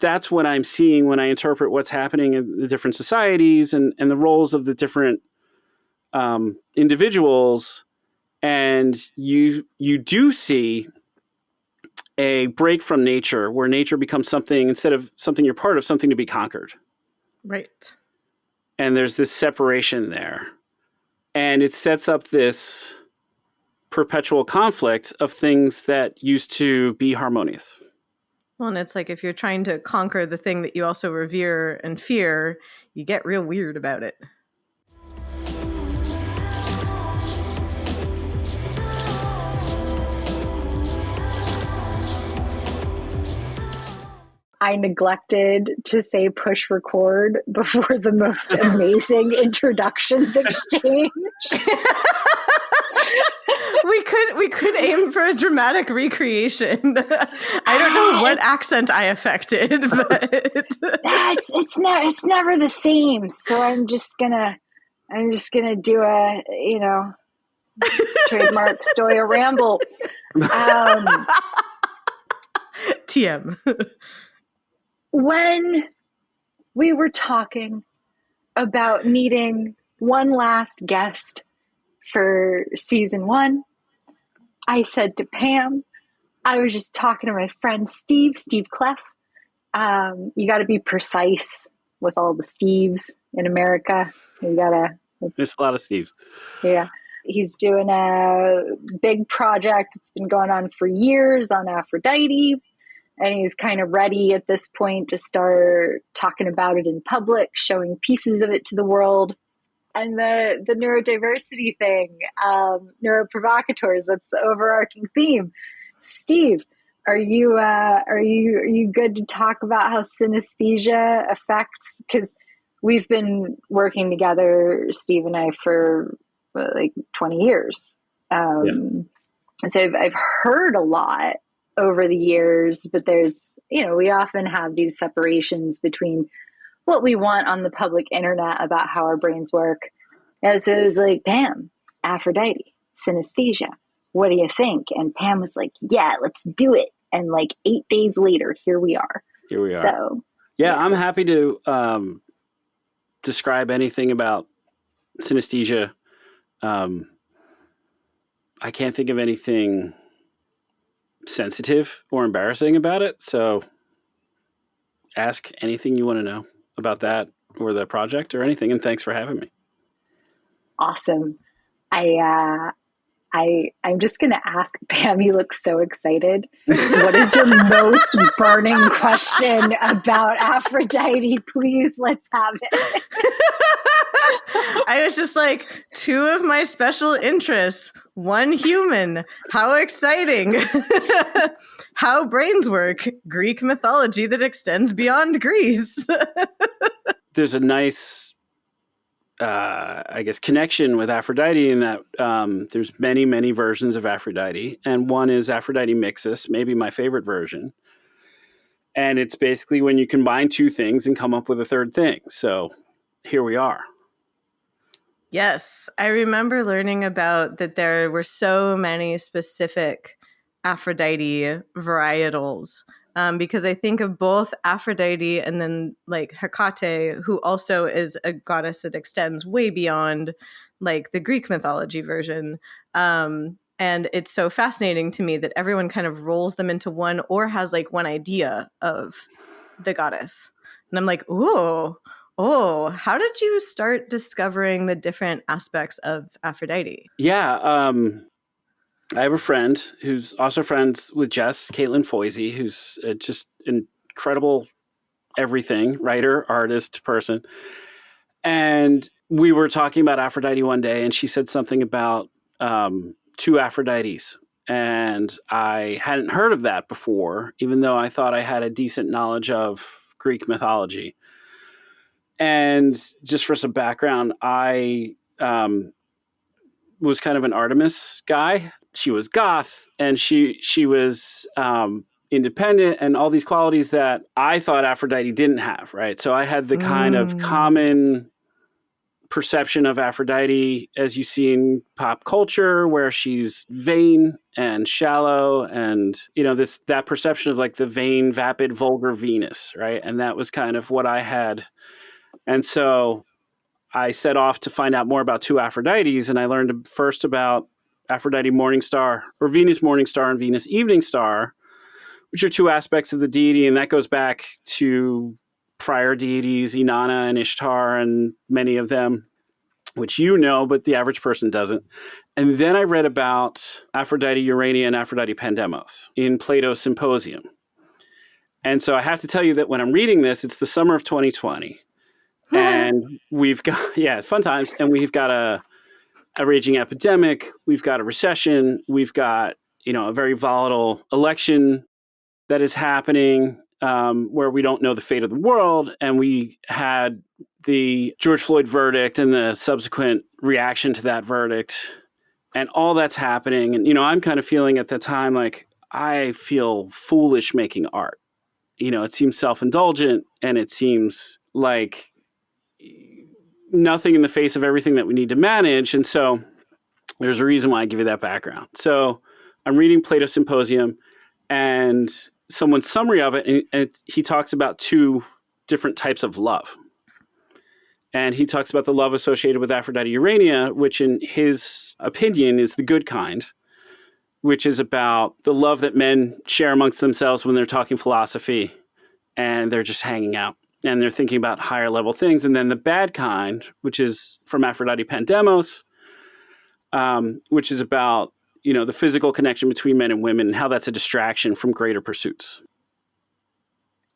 that's what I'm seeing when I interpret what's happening in the different societies and the roles of the different individuals. And you do see a break from nature, where nature becomes something, instead of something you're part of, something to be conquered. Right. And there's this separation there. And it sets up this perpetual conflict of things that used to be harmonious. Well, and it's like if you're trying to conquer the thing that you also revere and fear, you get real weird about it. I neglected to say push record before the most amazing introductions exchange. We could aim for a dramatic recreation. I don't know what accent I affected, but it's never the same. So I'm just gonna do a trademark story, a ramble. TM. When we were talking about needing one last guest for season 1, I said to Pam, I was just talking to my friend Steve Cleff. You got to be precise with all the Steves in America. There's a lot of Steves. Yeah. He's doing a big project. It's been going on for years on Aphrodite. And he's kind of ready at this point to start talking about it in public, showing pieces of it to the world. And the neurodiversity thing, Neuroprovocateurs, that's the overarching theme. Steve, are you good to talk about how synesthesia affects? Because we've been working together, Steve and I, for like 20 years. So I've heard a lot over the years, but there's, we often have these separations between what we want on the public internet about how our brains work. And so it was like, Pam, Aphrodite, synesthesia, what do you think? And Pam was like, yeah, let's do it. And like 8 days later, here we are. So, yeah, I'm happy to describe anything about synesthesia. I can't think of anything sensitive or embarrassing about it. So ask anything you want to know about that or the project or anything. And thanks for having me. Awesome. I'm just going to ask Pam, you look so excited. What is your most burning question about Aphrodite? Please, let's have it. I was just like, 2 of my special interests, 1 human. How exciting. How brains work. Greek mythology that extends beyond Greece. There's a nice, connection with Aphrodite in that there's many, many versions of Aphrodite. And one is Aphrodite Mixus, maybe my favorite version. And it's basically when you combine 2 things and come up with a third thing. So here we are. Yes, I remember learning about that there were so many specific Aphrodite varietals, because I think of both Aphrodite and then like Hecate, who also is a goddess that extends way beyond like the Greek mythology version. And it's so fascinating to me that everyone kind of rolls them into one or has like one idea of the goddess. And I'm like, Oh, how did you start discovering the different aspects of Aphrodite? Yeah, I have a friend who's also friends with Jess, Caitlin Foisey, who's just incredible everything, writer, artist, person. And we were talking about Aphrodite one day, and she said something about 2 Aphrodites. And I hadn't heard of that before, even though I thought I had a decent knowledge of Greek mythology. And just for some background, I was kind of an Artemis guy. She was goth, and she was independent, and all these qualities that I thought Aphrodite didn't have, right? So I had the kind of common perception of Aphrodite as you see in pop culture, where she's vain and shallow, and that perception of like the vain, vapid, vulgar Venus, right? And that was kind of what I had. And so I set off to find out more about two Aphrodites, and I learned first about Aphrodite morning star, or Venus morning star and Venus evening star, which are two aspects of the deity, and that goes back to prior deities, Inanna and Ishtar, and many of them, which but the average person doesn't. And then I read about Aphrodite Urania and Aphrodite Pandemos in Plato's Symposium. And so I have to tell you that when I'm reading this, it's the summer of 2020. And we've got, it's fun times. And we've got a raging epidemic. We've got a recession. We've got, a very volatile election that is happening, where we don't know the fate of the world. And we had the George Floyd verdict and the subsequent reaction to that verdict, and all that's happening. And, I'm kind of feeling at the time, like, I feel foolish making art. It seems self-indulgent, and it seems like nothing in the face of everything that we need to manage. And so there's a reason why I give you that background. So I'm reading Plato's Symposium, and someone's summary of it, and he talks about two different types of love. And he talks about the love associated with Aphrodite Urania, which in his opinion is the good kind, which is about the love that men share amongst themselves when they're talking philosophy and they're just hanging out and they're thinking about higher level things. And then the bad kind, which is from Aphrodite Pandemos, which is about, the physical connection between men and women and how that's a distraction from greater pursuits.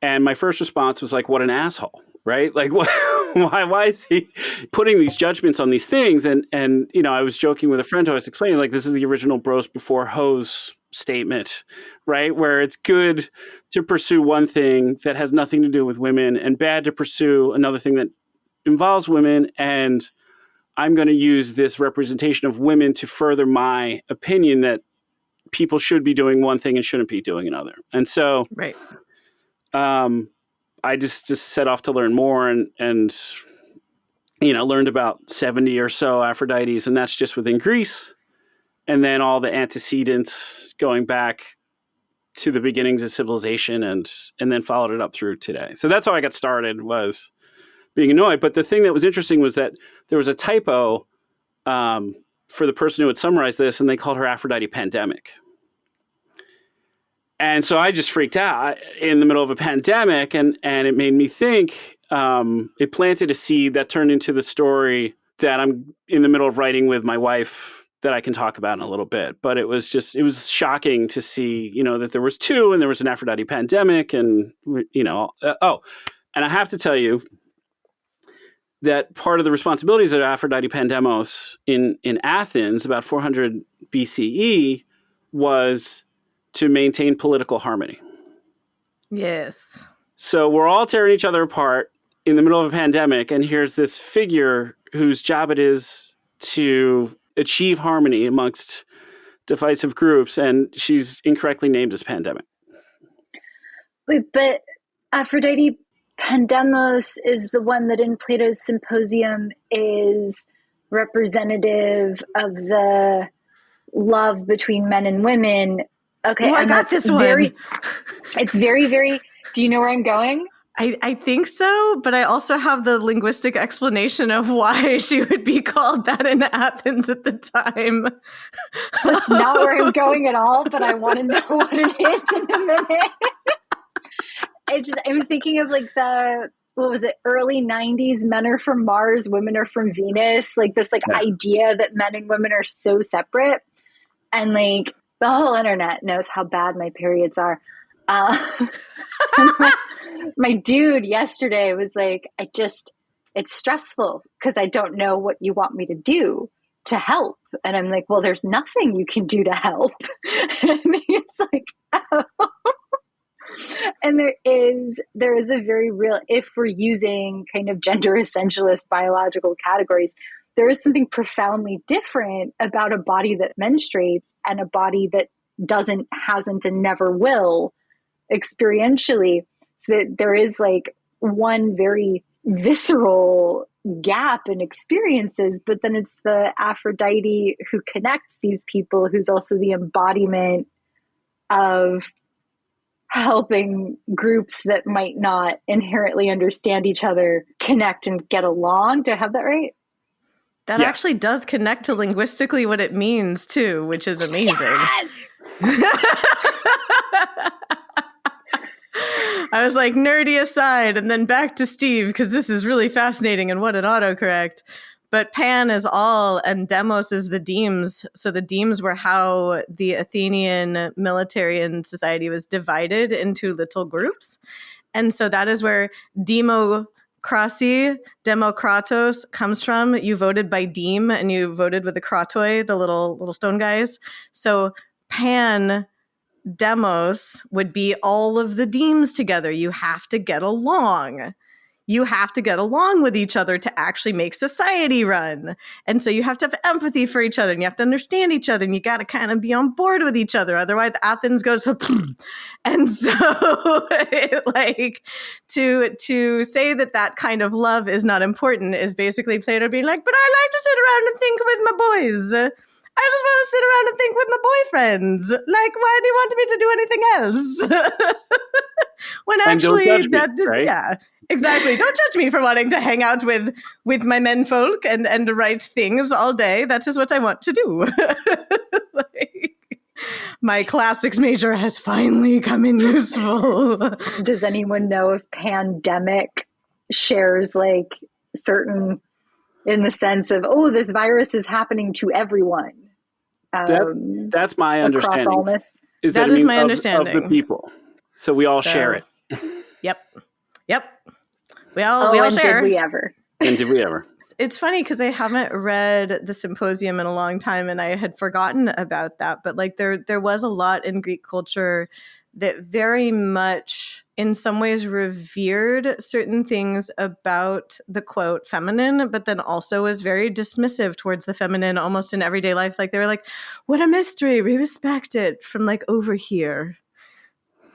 And my first response was like, what an asshole, right? Like, what? Why is he putting these judgments on these things? And I was joking with a friend who I was explaining, like, this is the original bros before hoes statement, right? Where it's good to pursue one thing that has nothing to do with women and bad to pursue another thing that involves women. And I'm going to use this representation of women to further my opinion that people should be doing one thing and shouldn't be doing another. And so, right. I just set off to learn more and learned about 70 or so Aphrodites, and that's just within Greece. And then all the antecedents going back to the beginnings of civilization and then followed it up through today. So that's how I got started, was being annoyed. But the thing that was interesting was that there was a typo for the person who had summarized this, and they called her Aphrodite Pandemic. And so I just freaked out in the middle of a pandemic, and it made me think, it planted a seed that turned into the story that I'm in the middle of writing with my wife that I can talk about in a little bit. But it was shocking to see, that there was two, and there was an Aphrodite Pandemic, and, and I have to tell you that part of the responsibilities of Aphrodite Pandemos in Athens about 400 BCE was to maintain political harmony. Yes. So we're all tearing each other apart in the middle of a pandemic, and here's this figure whose job it is to achieve harmony amongst divisive groups, and she's incorrectly named as Pandemic. Wait, but Aphrodite Pandemos is the one that in Plato's Symposium is representative of the love between men and women. Okay, oh, I got this one. It's very, very. Do you know where I'm going? I think so, but I also have the linguistic explanation of why she would be called that in Athens at the time. That's not where I'm going at all, but I want to know what it is in a minute. I'm thinking of like early 90s, men are from Mars, women are from Venus, like this idea that men and women are so separate. And like the whole internet knows how bad my periods are. My dude yesterday was like, it's stressful because I don't know what you want me to do to help. And I'm like, well, there's nothing you can do to help. And he's like, oh. And there is a very real, if we're using kind of gender essentialist biological categories, there is something profoundly different about a body that menstruates and a body that doesn't, hasn't, and never will experientially. So that there is like one very visceral gap in experiences, but then it's the Aphrodite who connects these people, who's also the embodiment of helping groups that might not inherently understand each other connect and get along. Do I have that right? That actually does connect to linguistically what it means too, which is amazing. Yes! I was like, nerdy aside, and then back to Steve, because this is really fascinating and what an autocorrect. But Pan is all, and Demos is the demes. So the demes were how the Athenian military and society was divided into little groups. And so that is where democracy, demokratos comes from. You voted by deme and you voted with the kratoi, the little stone guys. So Pan Demos would be all of the demes together. You have to get along. You have to get along with each other to actually make society run. And so you have to have empathy for each other and you have to understand each other and you got to kind of be on board with each other. Otherwise, Athens goes, and so like to say that kind of love is not important is basically Plato being like, but I like to sit around and think with my boys. I just want to sit around and think with my boyfriends. Like, why do you want me to do anything else? When actually, right? Yeah, exactly. Don't judge me for wanting to hang out with my menfolk and write things all day. That is what I want to do. Like, my classics major has finally come in useful. Does anyone know if pandemic shares like certain, in the sense of, oh, this virus is happening to everyone? That's my understanding. Across allness. That is my understanding of the people. So we all share it. Yep. We all share. Did we ever? And did we ever? It's funny because I haven't read the Symposium in a long time and I had forgotten about that. But like there was a lot in Greek culture that very much in some ways revered certain things about the quote feminine, but then also was very dismissive towards the feminine almost in everyday life. Like they were like, what a mystery. We respect it from like over here.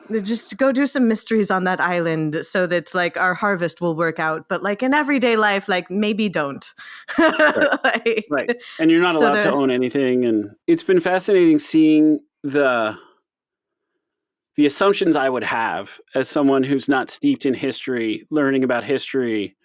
Just go do some mysteries on that island so that like our harvest will work out. But like in everyday life, like maybe don't. Right. Right. And you're not allowed to own anything. And it's been fascinating seeing the assumptions I would have as someone who's not steeped in history, learning about history,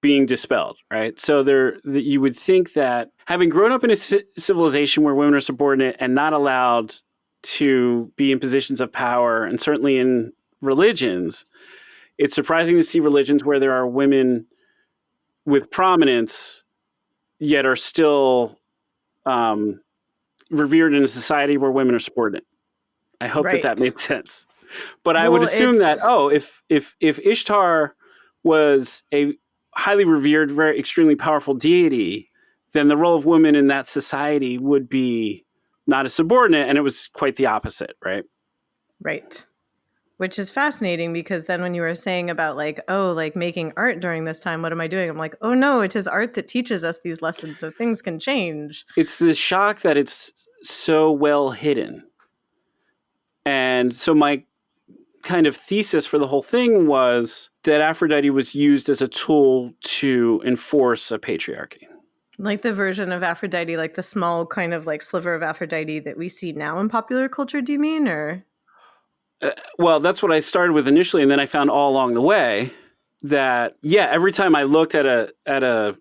being dispelled, right? So you would think that having grown up in a civilization where women are subordinate and not allowed to be in positions of power, and certainly in religions, it's surprising to see religions where there are women with prominence, yet are still revered in a society where women are subordinate. I hope that made sense. But I would assume that, if Ishtar was a highly revered, very extremely powerful deity, then the role of women in that society would be not a subordinate, and it was quite the opposite, right? Right. Which is fascinating because then when you were saying about like, oh, like making art during this time, what am I doing? I'm like, oh no, it is art that teaches us these lessons so things can change. It's the shock that it's so well hidden. And so my kind of thesis for the whole thing was that Aphrodite was used as a tool to enforce a patriarchy. Like the version of Aphrodite, like the small kind of like sliver of Aphrodite that we see now in popular culture, do you mean? Or well, that's what I started with initially, and then I found all along the way that, every time I looked at a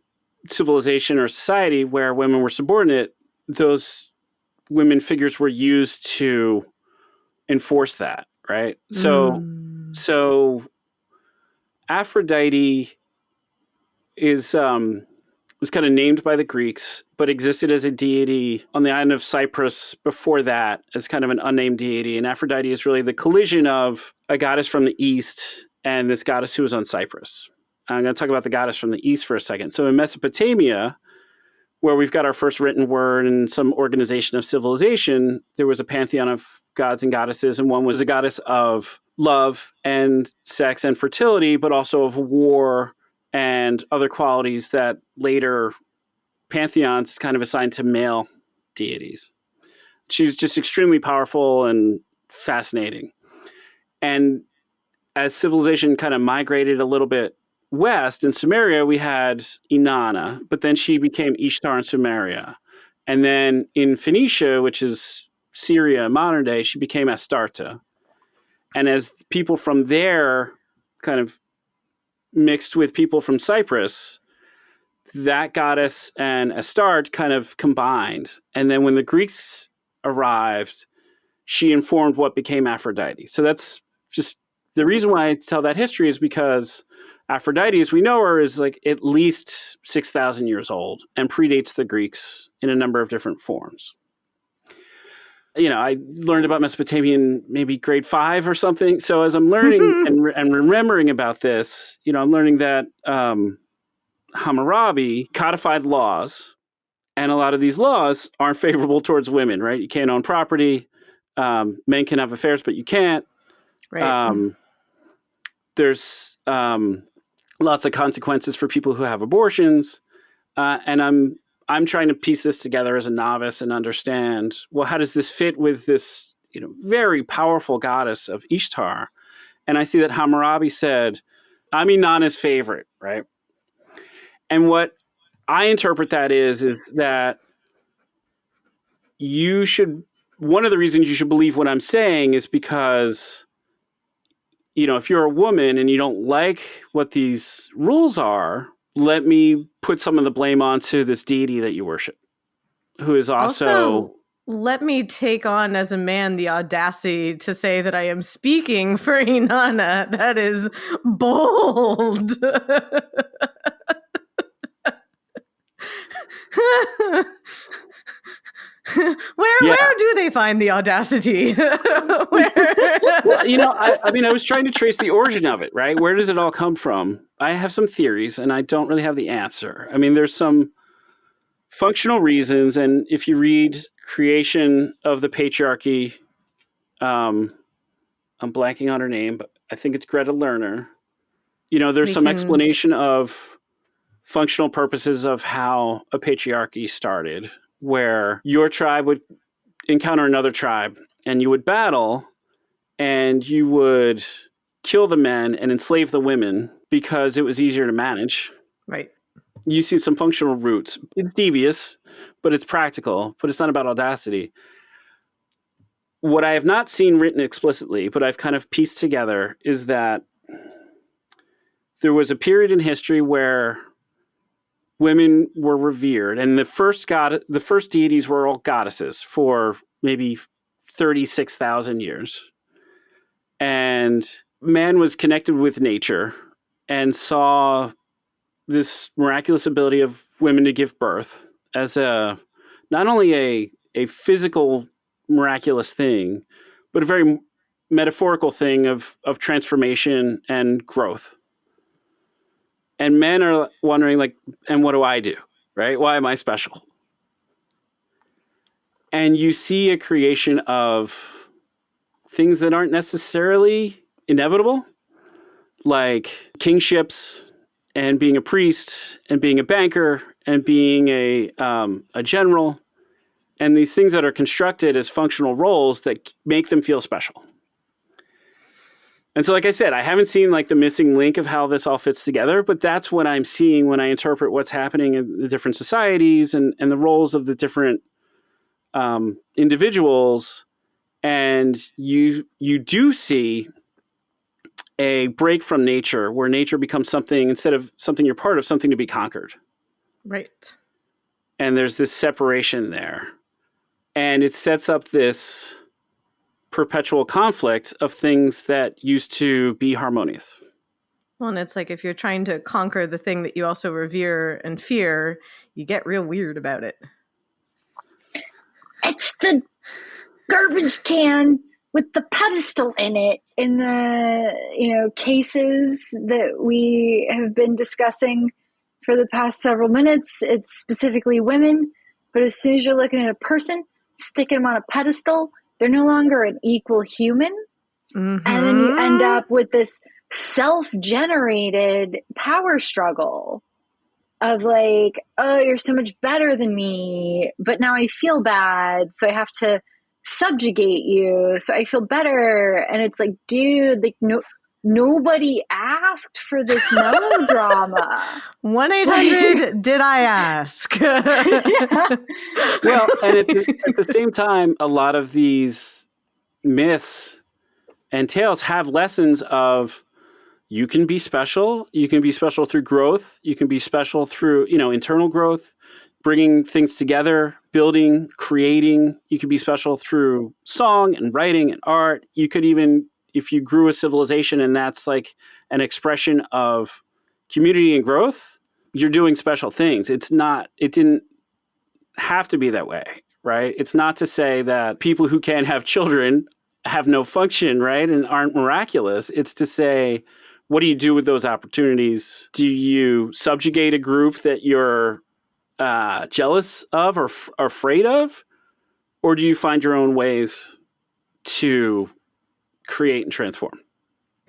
civilization or society where women were subordinate, those women figures were used to enforce that, right? So Aphrodite was kind of named by the Greeks, but existed as a deity on the island of Cyprus before that as kind of an unnamed deity. And Aphrodite is really the collision of a goddess from the east and this goddess who was on Cyprus. I'm going to talk about the goddess from the east for a second. So in Mesopotamia, where we've got our first written word and some organization of civilization, there was a pantheon of gods and goddesses, and one was a goddess of love and sex and fertility, but also of war and other qualities that later pantheons kind of assigned to male deities. She was just extremely powerful and fascinating. And as civilization kind of migrated a little bit west in Sumeria, we had Inanna, but then she became Ishtar in Sumeria. And then in Phoenicia, which is Syria modern day, she became Astarte. And as people from there kind of mixed with people from Cyprus, that goddess and Astarte kind of combined. And then when the Greeks arrived, she informed what became Aphrodite. So that's just the reason why I tell that history, is because Aphrodite, as we know her, is like at least 6,000 years old and predates the Greeks in a number of different forms. You know, I learned about Mesopotamian maybe grade 5 or something. So as I'm learning and remembering about this, you know, I'm learning that Hammurabi codified laws, and a lot of these laws aren't favorable towards women, right? You can't own property. Men can have affairs, but you can't. Right. There's lots of consequences for people who have abortions. And I'm trying to piece this together as a novice and understand, well, how does this fit with this, you know, very powerful goddess of Ishtar? And I see that Hammurabi said, I'm Inanna's favorite, right? And what I interpret that is that one of the reasons you should believe what I'm saying is because, you know, if you're a woman and you don't like what these rules are, let me put some of the blame onto this deity that you worship, who is also let me take on as a man the audacity to say that I am speaking for Inanna. That is bold. Where do they find the audacity? Well, you know, I mean, I was trying to trace the origin of it, right? Where does it all come from? I have some theories, and I don't really have the answer. I mean, there's some functional reasons, and if you read Creation of the Patriarchy, I'm blanking on her name, but I think it's Greta Lerner. You know, there's some explanation of functional purposes of how a patriarchy started, where your tribe would encounter another tribe and you would battle and you would kill the men and enslave the women because it was easier to manage. Right. You see some functional roots. It's devious, but it's practical, but it's not about audacity. What I have not seen written explicitly, but I've kind of pieced together, is that there was a period in history where women were revered, and the first deities were all goddesses for maybe 36,000 years. And man was connected with nature and saw this miraculous ability of women to give birth as not only a physical miraculous thing, but a very metaphorical thing of transformation and growth. And men are wondering, like, and what do I do, right? Why am I special? And you see a creation of things that aren't necessarily inevitable, like kingships and being a priest and being a banker and being a general, and these things that are constructed as functional roles that make them feel special. And so, like I said, I haven't seen like the missing link of how this all fits together, but that's what I'm seeing when I interpret what's happening in the different societies and the roles of the different individuals. And you do see a break from nature, where nature becomes something, instead of something you're part of, something to be conquered. Right. And there's this separation there. And it sets up this perpetual conflict of things that used to be harmonious. Well, and it's like if you're trying to conquer the thing that you also revere and fear, you get real weird about it. It's the garbage can with the pedestal in it in the cases that we have been discussing for the past several minutes. It's specifically women, but as soon as you're looking at a person, sticking them on a pedestal, they're no longer an equal human. Mm-hmm. And then you end up with this self-generated power struggle of like, oh, you're so much better than me, but now I feel bad, so I have to subjugate you so I feel better. And it's like, dude, like, nobody asked for this melodrama. 1-800 did I ask? Well, and at the same time, a lot of these myths and tales have lessons of you can be special. You can be special through growth. You can be special through, internal growth, bringing things together, building, creating. You can be special through song and writing and art. You could even, if you grew a civilization and that's like an expression of community and growth, you're doing special things. It didn't have to be that way, right? It's not to say that people who can't have children have no function, right? And aren't miraculous. It's to say, what do you do with those opportunities? Do you subjugate a group that you're jealous of or afraid of? Or do you find your own ways to create and transform?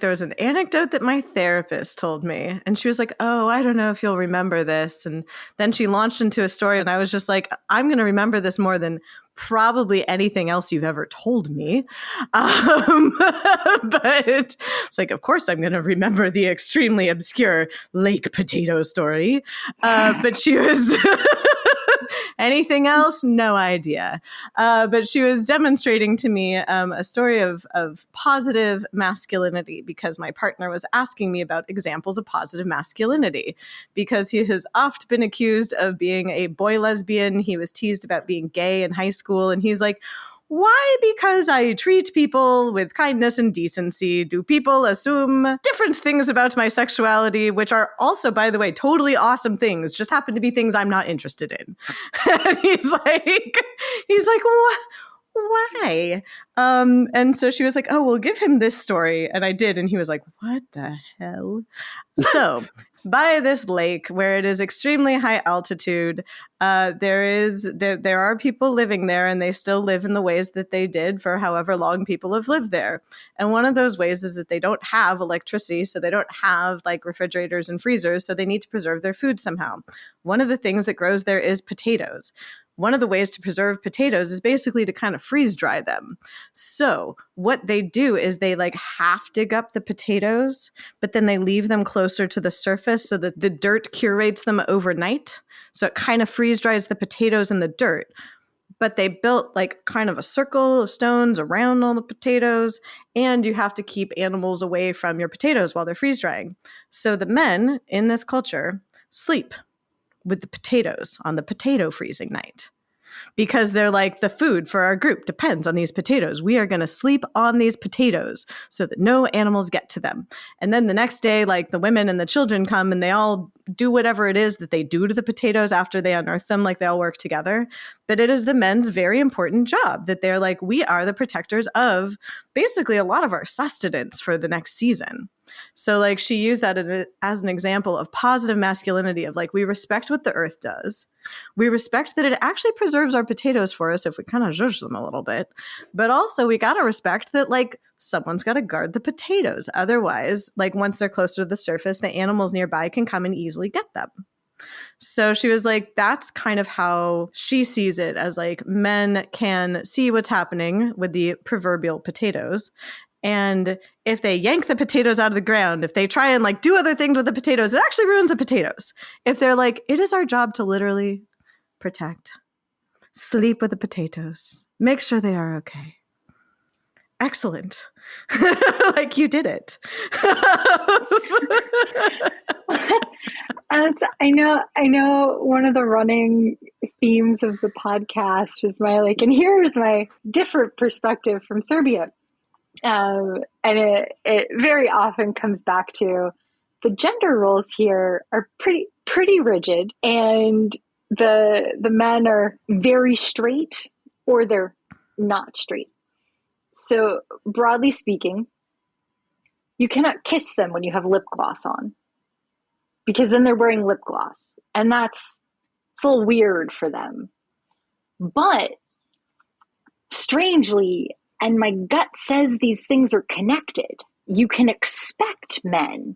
There was an anecdote that my therapist told me, and she was like, oh, I don't know if you'll remember this. And then she launched into a story, and I was just like, I'm going to remember this more than probably anything else you've ever told me. But it's like, of course, I'm going to remember the extremely obscure lake potato story. But she was... Anything else? No idea. But she was demonstrating to me a story of positive masculinity, because my partner was asking me about examples of positive masculinity, because he has oft been accused of being a boy lesbian. He was teased about being gay in high school. And he's like, why? Because I treat people with kindness and decency, do people assume different things about my sexuality, which are also, by the way, totally awesome things, just happen to be things I'm not interested in. And he's like, why? And so she was like, oh, we'll give him this story. And I did. And he was like, what the hell? So by this lake, where it is extremely high altitude, there are people living there, and they still live in the ways that they did for however long people have lived there. And one of those ways is that they don't have electricity, so they don't have like refrigerators and freezers, so they need to preserve their food somehow. One of the things that grows there is potatoes. One of the ways to preserve potatoes is basically to kind of freeze dry them. So what they do is they like half dig up the potatoes, but then they leave them closer to the surface so that the dirt curates them overnight. So it kind of freeze dries the potatoes in the dirt. But they built like kind of a circle of stones around all the potatoes, and you have to keep animals away from your potatoes while they're freeze drying. So the men in this culture sleep with the potatoes on the potato freezing night, because they're like, the food for our group depends on these potatoes. We are going to sleep on these potatoes so that no animals get to them. And then the next day, like the women and the children come and they all do whatever it is that they do to the potatoes after they unearth them, like they all work together. But it is the men's very important job that they're like, we are the protectors of basically a lot of our sustenance for the next season. So like she used that as an example of positive masculinity, of like, we respect what the earth does. We respect that it actually preserves our potatoes for us if we kind of zhuzh them a little bit. But also we got to respect that like someone's got to guard the potatoes. Otherwise, like once they're closer to the surface, the animals nearby can come and easily get them. So she was like, that's kind of how she sees it, as like men can see what's happening with the proverbial potatoes. And if they yank the potatoes out of the ground, if they try and like do other things with the potatoes, it actually ruins the potatoes. If they're like, it is our job to literally protect, sleep with the potatoes, make sure they are okay. Excellent. Like you did it. I know one of the running themes of the podcast is my like, and here's my different perspective from Serbia. And it very often comes back to the gender roles here are pretty rigid, and the men are very straight or they're not straight. So broadly speaking, you cannot kiss them when you have lip gloss on, because then they're wearing lip gloss, and it's a little weird for them. But strangely, and my gut says these things are connected, you can expect men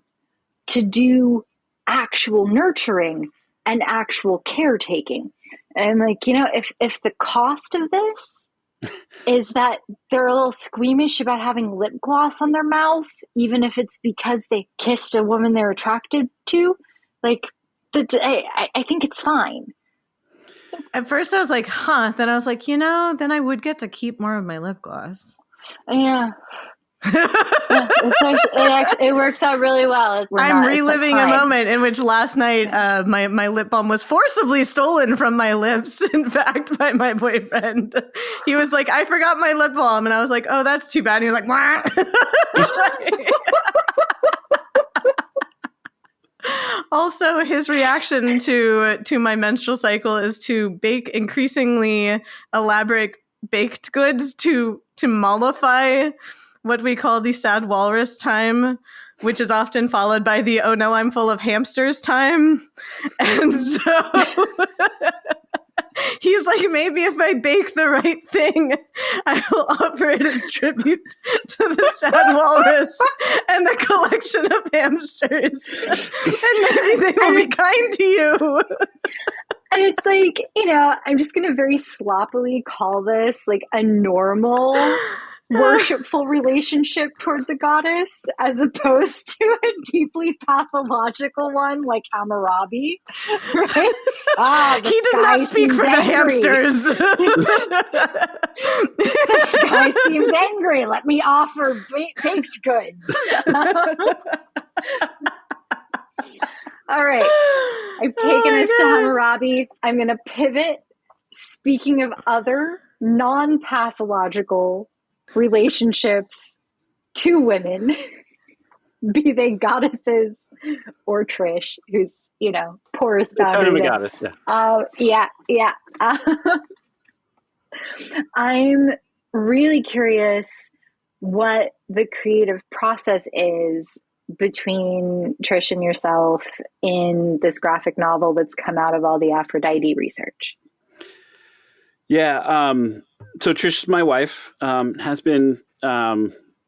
to do actual nurturing and actual caretaking. And I'm like, if the cost of this is that they're a little squeamish about having lip gloss on their mouth, even if it's because they kissed a woman they're attracted to. Like, I think it's fine. At first I was like, huh. Then I was like, then I would get to keep more of my lip gloss. Yeah. It works out really well. I'm reliving a moment in which last night my lip balm was forcibly stolen from my lips, in fact, by my boyfriend. He was like, I forgot my lip balm. And I was like, oh, that's too bad. And he was like, wah. Also, his reaction to my menstrual cycle is to bake increasingly elaborate baked goods to mollify what we call the sad walrus time, which is often followed by the oh no, I'm full of hamsters time. And so he's like, maybe if I bake the right thing, I will offer it as tribute to the sad walrus and the collection of hamsters. And maybe they will be kind to you. And it's like, I'm just going to very sloppily call this like a normal worshipful relationship towards a goddess, as opposed to a deeply pathological one like Hammurabi. Right? He does not speak for the hamsters. This guy seems angry. Let me offer baked goods. All right. I've taken us to Hammurabi. I'm going to pivot. Speaking of other non-pathological relationships to women, be they goddesses or Trish, who's, porous boundary. Kind of a goddess, yeah. I'm really curious what the creative process is between Trish and yourself in this graphic novel that's come out of all the Aphrodite research. Yeah. So Trish is my wife, has been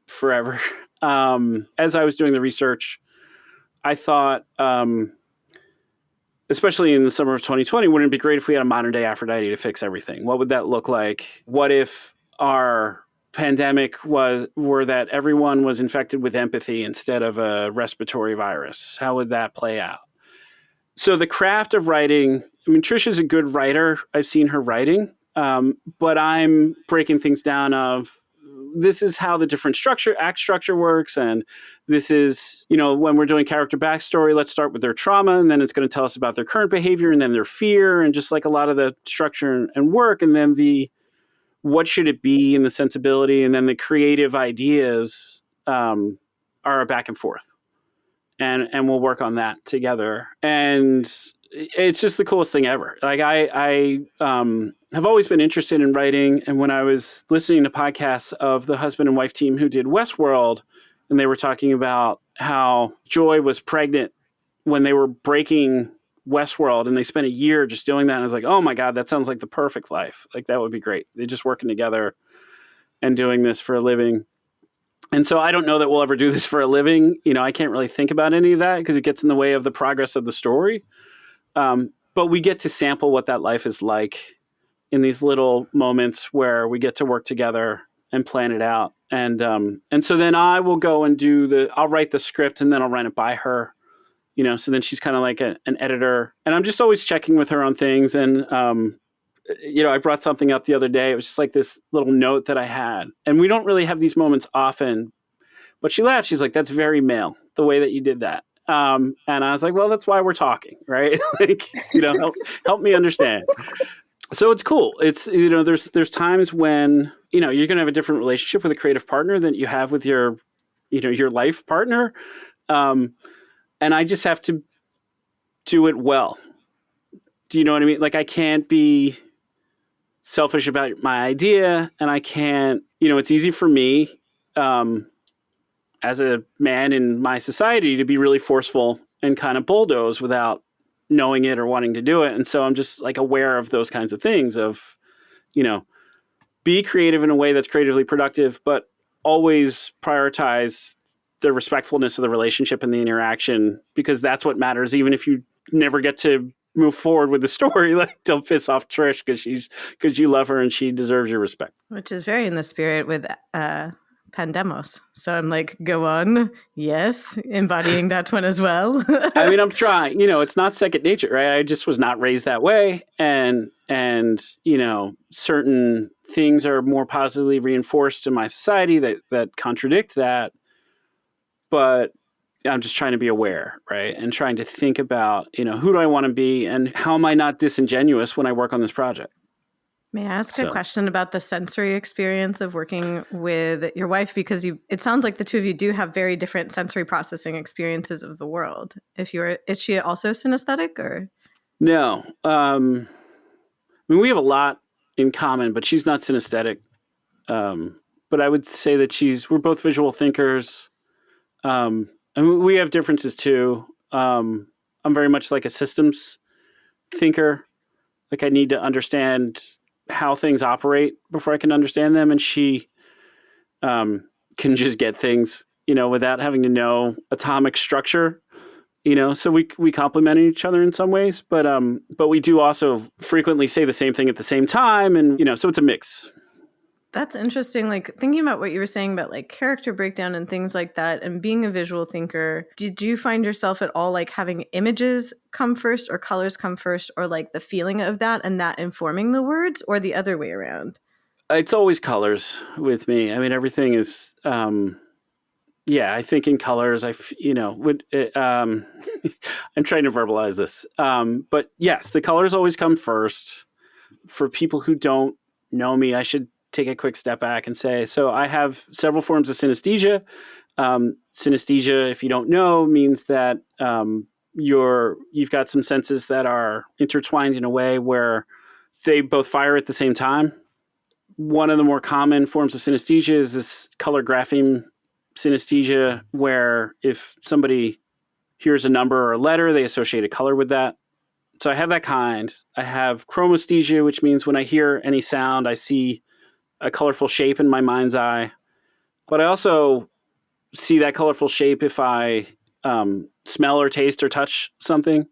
forever. As I was doing the research, I thought, especially in the summer of 2020, wouldn't it be great if we had a modern day Aphrodite to fix everything? What would that look like? What if our pandemic were that everyone was infected with empathy instead of a respiratory virus? How would that play out? So the craft of writing, Trish is a good writer. I've seen her writing, but I'm breaking things down of, this is how the different act structure works. And this is, when we're doing character backstory, let's start with their trauma. And then it's going to tell us about their current behavior and then their fear and just like a lot of the structure and work. And then what should it be and the sensibility. And then the creative ideas are a back and forth. And we'll work on that together. And it's just the coolest thing ever. Like I have always been interested in writing. And when I was listening to podcasts of the husband and wife team who did Westworld, and they were talking about how Joy was pregnant when they were breaking Westworld, and they spent a year just doing that. And I was like, oh my God, that sounds like the perfect life. Like that would be great. They're just working together and doing this for a living. And so I don't know that we'll ever do this for a living. I can't really think about any of that because it gets in the way of the progress of the story. But we get to sample what that life is like in these little moments where we get to work together and plan it out. And so then I will go and I'll write the script and then I'll run it by her, so then she's kind of like an editor, and I'm just always checking with her on things. And, I brought something up the other day. It was just like this little note that I had, and we don't really have these moments often, but she laughed. She's like, that's very male, the way that you did that. And I was like, well, that's why we're talking, right? Like, help me understand. So it's cool. It's, there's times when, you're going to have a different relationship with a creative partner than you have with your life partner. And I just have to do it well. Do you know what I mean? Like, I can't be selfish about my idea, and I can't, it's easy for me, as a man in my society, to be really forceful and kind of bulldoze without knowing it or wanting to do it. And so I'm just like aware of those kinds of things of, be creative in a way that's creatively productive, but always prioritize the respectfulness of the relationship and the interaction, because that's what matters. Even if you never get to move forward with the story. Like, don't piss off Trish because you love her and she deserves your respect. Which is very in the spirit with Pandemos. So I'm like, go on. Yes. Embodying that one as well. I mean, I'm trying, it's not second nature, right? I just was not raised that way. And, certain things are more positively reinforced in my society that contradict that. But I'm just trying to be aware, right? And trying to think about, who do I want to be and how am I not disingenuous when I work on this project? May I ask a question about the sensory experience of working with your wife? Because it sounds like the two of you do have very different sensory processing experiences of the world. Is she also synesthetic or? No. We have a lot in common, but she's not synesthetic. But I would say that we're both visual thinkers. And we have differences too. I'm very much like a systems thinker. Like I need to understand how things operate before I can understand them. And she can just get things, without having to know atomic structure, so we complement each other in some ways, but we do also frequently say the same thing at the same time. And, so it's a mix. That's interesting. Like thinking about what you were saying about like character breakdown and things like that and being a visual thinker, did you find yourself at all like having images come first or colors come first or like the feeling of that and that informing the words or the other way around? It's always colors with me. I mean, everything is, I think in colors, I'm trying to verbalize this. But yes, the colors always come first. For people who don't know me, I should take a quick step back and say, so I have several forms of synesthesia. Synesthesia, if you don't know, means that you've got some senses that are intertwined in a way where they both fire at the same time. One of the more common forms of synesthesia is this color grapheme synesthesia, where if somebody hears a number or a letter, they associate a color with that. So I have that kind. I have chromesthesia, which means when I hear any sound, I see a colorful shape in my mind's eye. But I also see that colorful shape if I smell or taste or touch something.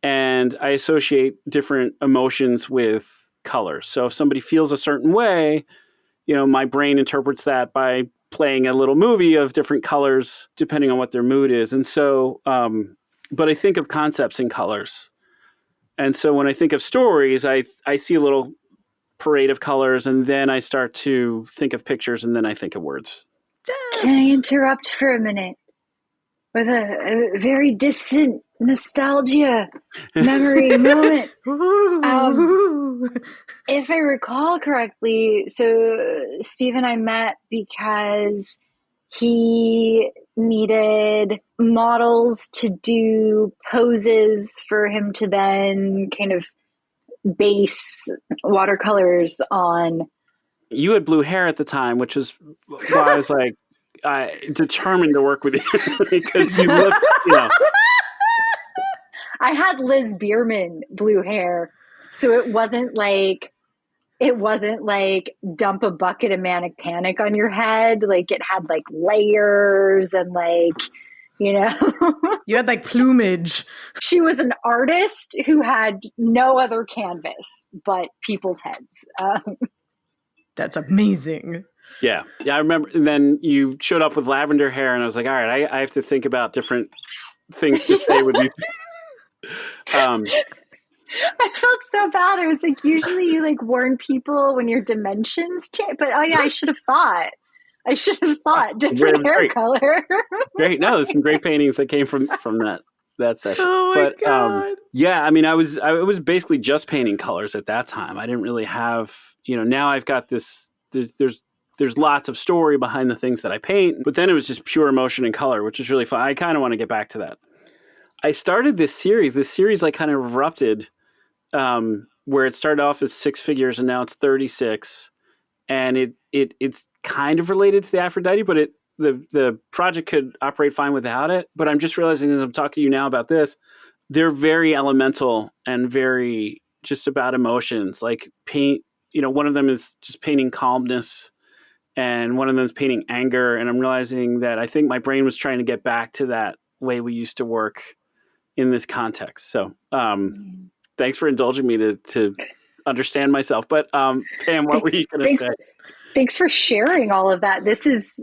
And I associate different emotions with colors. So if somebody feels a certain way, my brain interprets that by playing a little movie of different colors depending on what their mood is. And so, but I think of concepts in colors. And so when I think of stories, I see a little parade of colors, and then I start to think of pictures, and then I think of words. Yes. Can I interrupt for a minute with a very distant nostalgia memory moment? If I recall correctly, so Steve and I met because he needed models to do poses for him to then kind of base watercolors on. You had blue hair at the time, which is why I was like, determined to work with you because you look, I had Liz Bierman blue hair, so it wasn't like dump a bucket of manic panic on your head. Like it had like layers and like, you had like plumage. She was an artist who had no other canvas but people's heads. That's amazing. Yeah. I remember. And then you showed up with lavender hair, and I was like, all right, I have to think about different things to say with these. I felt so bad. I was like, usually you like warn people when your dimensions change, but oh yeah, I should have thought different hair color. Great. No, there's some great paintings that came from that session. Oh my God. Yeah, I mean, I was basically just painting colors at that time. I didn't really have, now I've got this, there's lots of story behind the things that I paint, but then it was just pure emotion and color, which is really fun. I kind of want to get back to that. I started this series like kind of erupted, where it started off as 6 figures and now it's 36. And it's kind of related to the Aphrodite, but the project could operate fine without it. But I'm just realizing as I'm talking to you now about this, they're very elemental and very just about emotions. Like paint, one of them is just painting calmness and one of them is painting anger. And I'm realizing that I think my brain was trying to get back to that way we used to work in this context. So thanks for indulging me to understand myself. But Pam, what were you going to say? Thanks for sharing all of that. This is,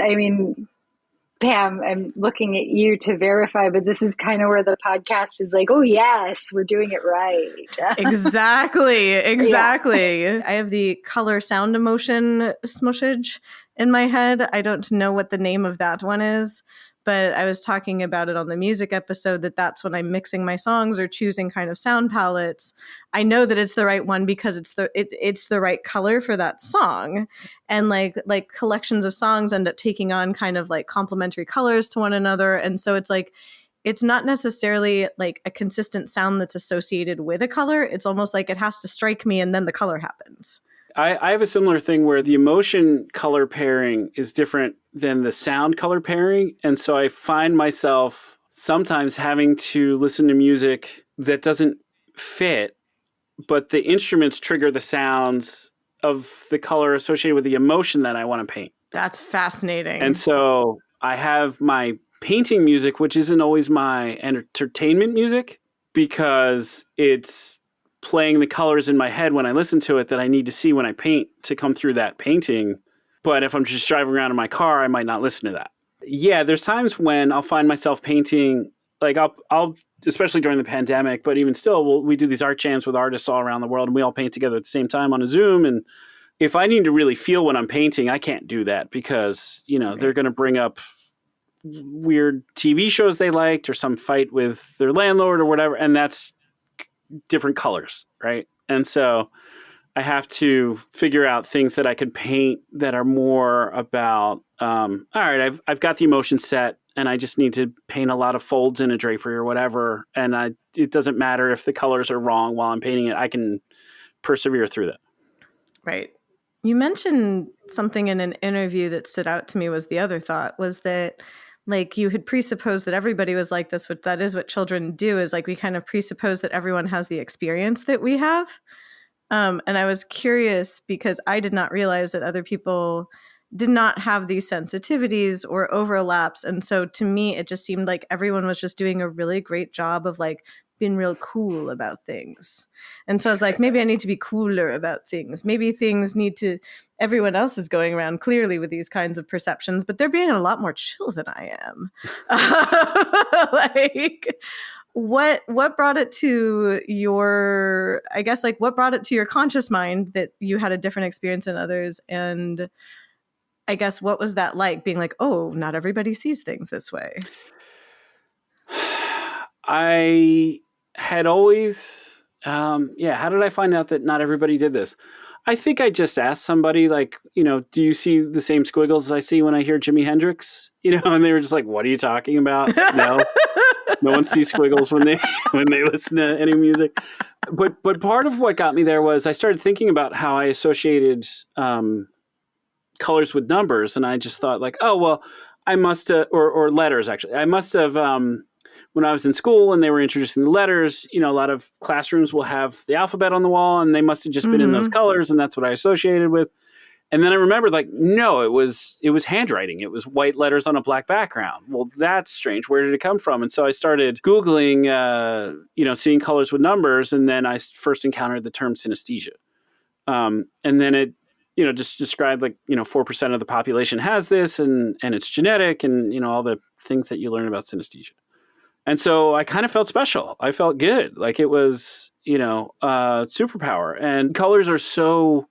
I mean, Pam, I'm looking at you to verify, but this is kind of where the podcast is like, oh, yes, we're doing it right. Exactly. Yeah. I have the color sound emotion smushage in my head. I don't know what the name of that one is, but I was talking about it on the music episode that's when I'm mixing my songs or choosing kind of sound palettes. I know that it's the right one because it's the right color for that song. And like collections of songs end up taking on kind of like complementary colors to one another. And so it's like, it's not necessarily like a consistent sound that's associated with a color. It's almost like it has to strike me and then the color happens. I have a similar thing where the emotion color pairing is different than the sound color pairing. And so I find myself sometimes having to listen to music that doesn't fit, but the instruments trigger the sounds of the color associated with the emotion that I want to paint. That's fascinating. And so I have my painting music, which isn't always my entertainment music, because it's playing the colors in my head when I listen to it that I need to see when I paint to come through that painting. But if I'm just driving around in my car, I might not listen to that. Yeah, there's times when I'll find myself painting, like I'll especially during the pandemic, but even still, we do these art jams with artists all around the world, and we all paint together at the same time on a Zoom. And if I need to really feel when I'm painting, I can't do that because, they're going to bring up weird TV shows they liked or some fight with their landlord or whatever. And that's different colors, right? And so I have to figure out things that I could paint that are more about, all right, I've got the emotion set and I just need to paint a lot of folds in a drapery or whatever. And it doesn't matter if the colors are wrong while I'm painting it. I can persevere through that. Right. You mentioned something in an interview that stood out to me was the other thought was that like you had presupposed that everybody was like this, that is what children do, is like we kind of presuppose that everyone has the experience that we have. And I was curious because I did not realize that other people did not have these sensitivities or overlaps. And so to me, it just seemed like everyone was just doing a really great job of like being real cool about things. And so I was like, maybe I need to be cooler about things. Maybe things need to, everyone else is going around clearly with these kinds of perceptions, but they're being a lot more chill than I am. Like, what brought it to your, I guess, like what brought it to your conscious mind that you had a different experience than others? And I guess, what was that like being like, oh, not everybody sees things this way? I had always, how did I find out that not everybody did this? I think I just asked somebody like, do you see the same squiggles I see when I hear Jimi Hendrix? And they were just like, what are you talking about? No, no one sees squiggles when they listen to any music. But part of what got me there was I started thinking about how I associated colors with numbers. And I just thought like, oh, well, I must have, or letters actually. I must have, when I was in school and they were introducing the letters, a lot of classrooms will have the alphabet on the wall and they must have just been in those colors. And that's what I associated with. And then I remembered like, no, it was handwriting. It was white letters on a black background. Well, that's strange. Where did it come from? And so I started Googling, seeing colors with numbers. And then I first encountered the term synesthesia. And then it, just described like, 4% of the population has this and it's genetic and, all the things that you learn about synesthesia. And so I kind of felt special. I felt good. Like it was, superpower. And colors are so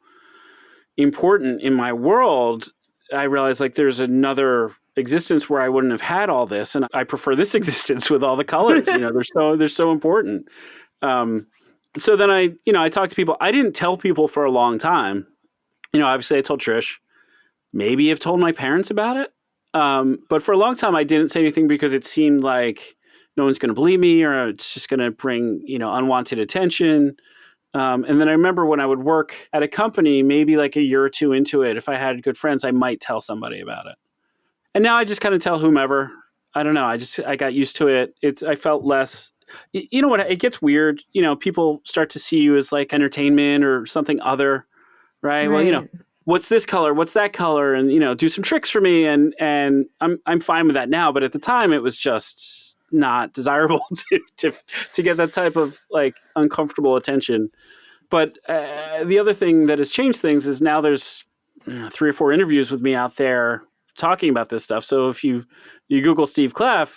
important in my world. I realized like there's another existence where I wouldn't have had all this. And I prefer this existence with all the colors. They're so important. So then I talked to people. I didn't tell people for a long time. Obviously I told Trish, maybe I've told my parents about it. But for a long time I didn't say anything because it seemed like no one's going to believe me or it's just going to bring, unwanted attention. And then I remember when I would work at a company, maybe like a year or two into it, if I had good friends, I might tell somebody about it. And now I just kind of tell whomever. I don't know. I got used to it. I felt less, you know what, it gets weird. People start to see you as like entertainment or something other, right? Well, what's this color? What's that color? And, do some tricks for me. And I'm fine with that now. But at the time it was just not desirable to get that type of like uncomfortable attention. But the other thing that has changed things is now there's 3 or 4 interviews with me out there talking about this stuff. So if you Google Steve Cleff,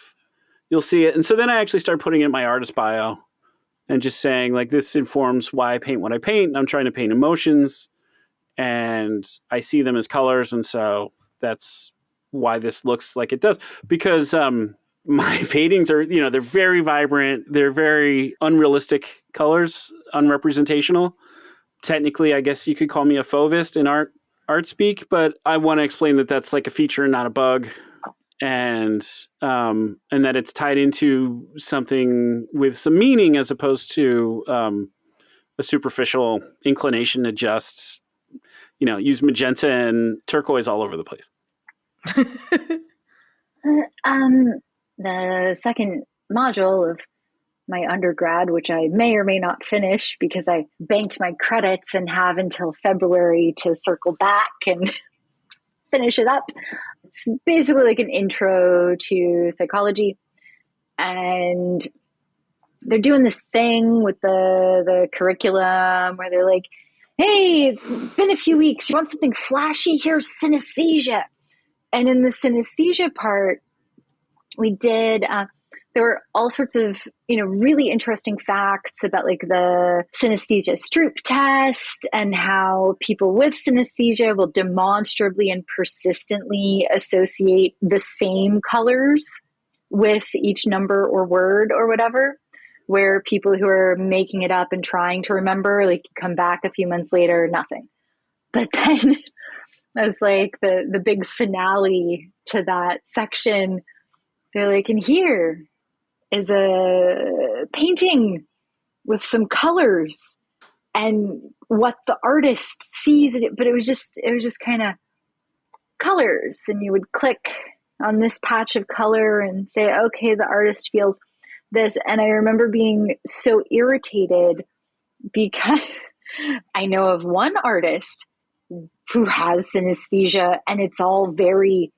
you'll see it. And so then I actually started putting it in my artist bio and just saying like, this informs why I paint what I paint. And I'm trying to paint emotions and I see them as colors. And so that's why this looks like it does. Because my paintings are, they're very vibrant. They're very unrealistic colors, unrepresentational. Technically, I guess you could call me a fauvist in art speak, but I want to explain that that's like a feature, not a bug. And that it's tied into something with some meaning as opposed to a superficial inclination to just, use magenta and turquoise all over the place. The second module of my undergrad, which I may or may not finish because I banked my credits and have until February to circle back and finish it up. It's basically like an intro to psychology. And they're doing this thing with the curriculum where they're like, hey, it's been a few weeks. You want something flashy? Here's synesthesia. And in the synesthesia part, we did, there were all sorts of, really interesting facts about like the synesthesia Stroop test and how people with synesthesia will demonstrably and persistently associate the same colors with each number or word or whatever, where people who are making it up and trying to remember, like come back a few months later, nothing. But then as like the big finale to that section, they're like, and here is a painting with some colors and what the artist sees in it. But it was just kind of colors. And you would click on this patch of color and say, okay, the artist feels this. And I remember being so irritated because I know of one artist who has synesthesia and it's all very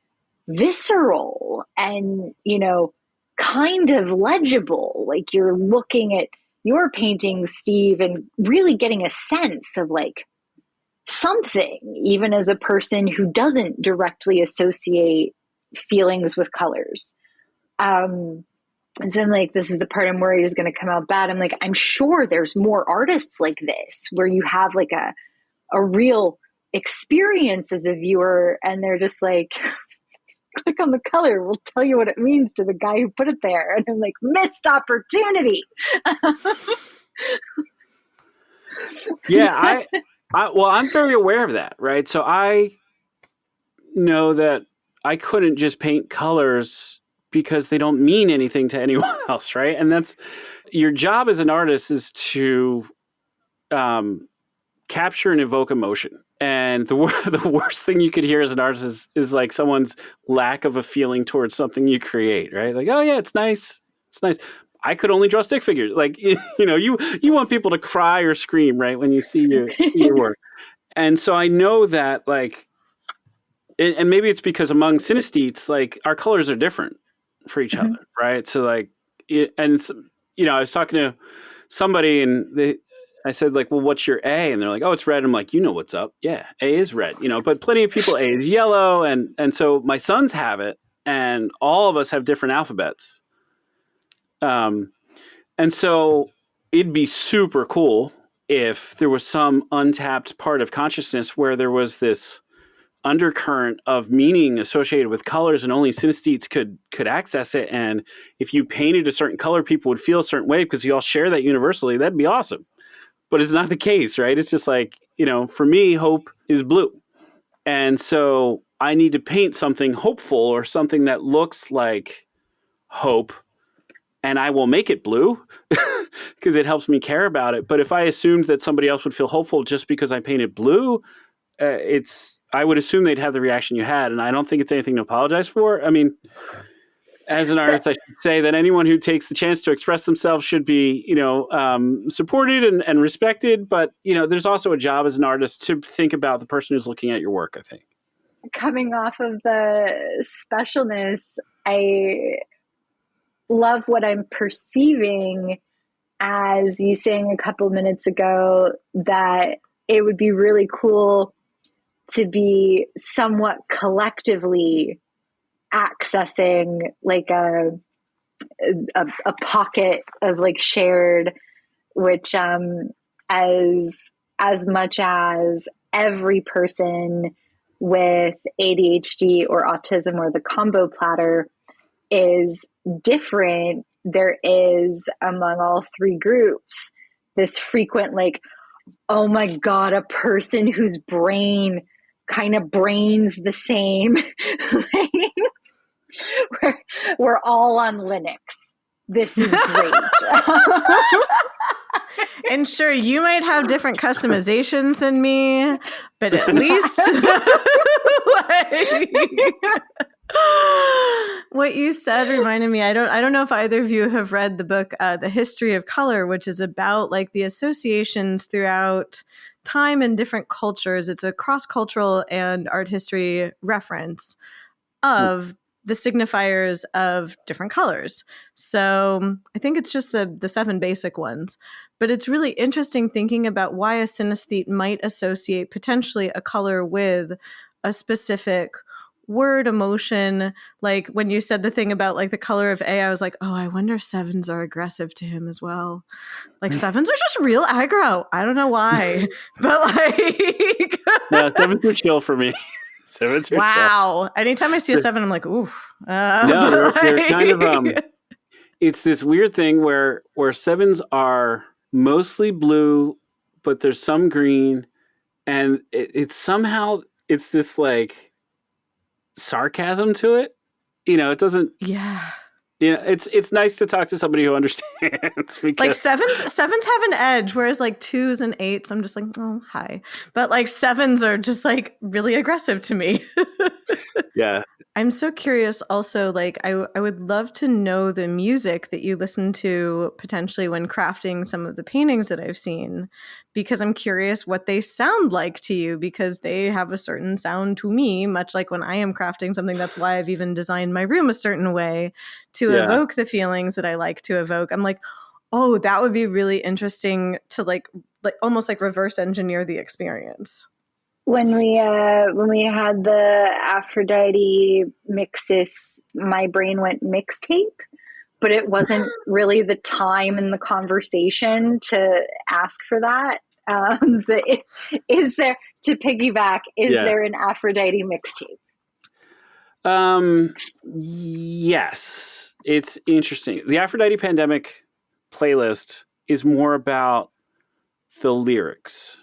visceral and, kind of legible. Like you're looking at your painting, Steve, and really getting a sense of like something, even as a person who doesn't directly associate feelings with colors. And so I'm like, this is the part I'm worried is going to come out bad. I'm like, I'm sure there's more artists like this where you have like a real experience as a viewer and they're just like, click on the color, we'll tell you what it means to the guy who put it there. And I'm like, missed opportunity. Yeah, I'm very aware of that, right? So I know that I couldn't just paint colors because they don't mean anything to anyone else, right? And that's your job as an artist is to capture and evoke emotion. And the worst thing you could hear as an artist is like someone's lack of a feeling towards something you create, right? Like, oh yeah, it's nice. It's nice. I could only draw stick figures. Like, you want people to cry or scream, right? When you see your work. And so I know that like, and maybe it's because among synesthetes, like our colors are different for each other, right? So like, I was talking to somebody and I said like, well, what's your A? And they're like, oh, it's red. I'm like, you know what's up. Yeah, A is red, but plenty of people, A is yellow. And so my sons have it and all of us have different alphabets. And so it'd be super cool if there was some untapped part of consciousness where there was this undercurrent of meaning associated with colors and only synesthetes could access it. And if you painted a certain color, people would feel a certain way because you all share that universally. That'd be awesome. But it's not the case, right? It's just like, for me, hope is blue. And so I need to paint something hopeful or something that looks like hope. And I will make it blue because it helps me care about it. But if I assumed that somebody else would feel hopeful just because I painted blue, I would assume they'd have the reaction you had. And I don't think it's anything to apologize for. I mean, as an artist, I should say that anyone who takes the chance to express themselves should be, supported and respected. But, there's also a job as an artist to think about the person who's looking at your work, I think. Coming off of the specialness, I love what I'm perceiving as you saying a couple minutes ago, that it would be really cool to be somewhat collectively accessing like a pocket of like shared, which as much as every person with ADHD or autism or the combo platter is different, there is among all three groups this frequent like, oh my God, a person whose brain kind of brains the same. we're all on Linux. This is great. And sure, you might have different customizations than me, but at least what you said reminded me. I don't know if either of you have read the book The History of Color, which is about like the associations throughout time and different cultures. It's a cross-cultural and art history reference of the signifiers of different colors. So I think it's just the 7 basic ones. But it's really interesting thinking about why a synesthete might associate potentially a color with a specific word, emotion. Like when you said the thing about like the color of A, I was like, oh, I wonder if 7s are aggressive to him as well. Like 7s are just real aggro. I don't know why. But like No, 7s are chill for me. 7s are wow. Anytime I see a 7, I'm like, oof. No, they're kind of it's this weird thing where 7s are mostly blue, but there's some green, and it's somehow it's this like sarcasm to it. It doesn't. Yeah. It's nice to talk to somebody who understands. Like sevens have an edge, whereas like 2s and 8s, I'm just like, oh, hi. But like 7s are just like really aggressive to me. Yeah. I'm so curious also, like I would love to know the music that you listen to potentially when crafting some of the paintings that I've seen, because I'm curious what they sound like to you, because they have a certain sound to me, much like when I am crafting something. That's why I've even designed my room a certain way to evoke the feelings that I like to evoke. I'm like, oh, that would be really interesting to like almost like reverse engineer the experience. When we had the Aphrodite mixes, my brain went mixtape, but it wasn't really the time in the conversation to ask for that. But is there, to piggyback, there an Aphrodite mixtape? Yes, it's interesting. The Aphrodite Pandemic playlist is more about the lyrics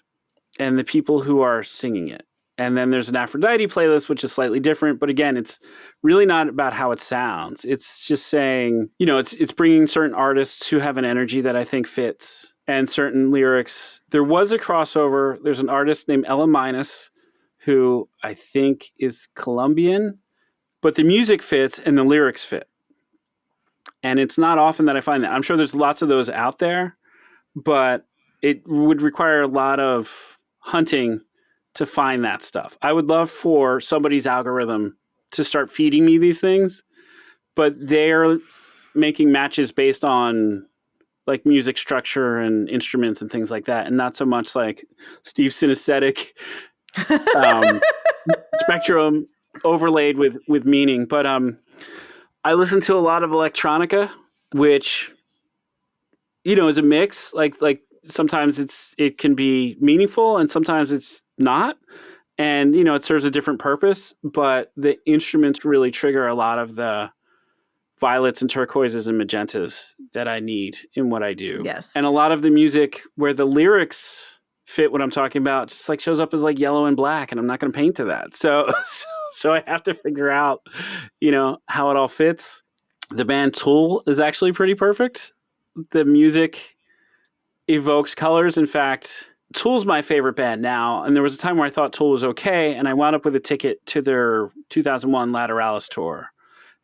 and the people who are singing it. And then there's an Aphrodite playlist, which is slightly different. But again, it's really not about how it sounds. It's just saying, it's bringing certain artists who have an energy that I think fits, and certain lyrics. There was a crossover. There's an artist named Ella Minus, who I think is Colombian, but the music fits and the lyrics fit. And it's not often that I find that. I'm sure there's lots of those out there, but it would require a lot of hunting to find that stuff. I would love for somebody's algorithm to start feeding me these things, but they're making matches based on like music structure and instruments and things like that, and not so much like Steve Synesthetic spectrum overlaid with meaning. But I listen to a lot of electronica, which is a mix. Like sometimes it can be meaningful and sometimes it's not. And, it serves a different purpose, but the instruments really trigger a lot of the violets and turquoises and magentas that I need in what I do. Yes. And a lot of the music where the lyrics fit what I'm talking about just like shows up as like yellow and black, and I'm not going to paint to that. So I have to figure out, how it all fits. The band Tool is actually pretty perfect. The music evokes colors. In fact, Tool's my favorite band now, and there was a time where I thought Tool was okay, and I wound up with a ticket to their 2001 Lateralis tour.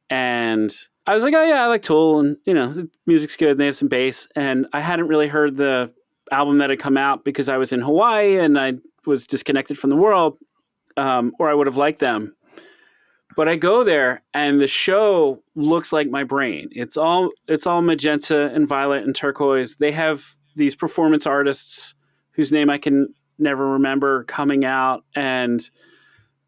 And I was like, oh yeah, I like Tool, and the music's good, and they have some bass. And I hadn't really heard the album that had come out because I was in Hawaii and I was disconnected from the world, or I would have liked them. But I go there and the show looks like my brain. It's all magenta and violet and turquoise. They have these performance artists whose name I can never remember coming out and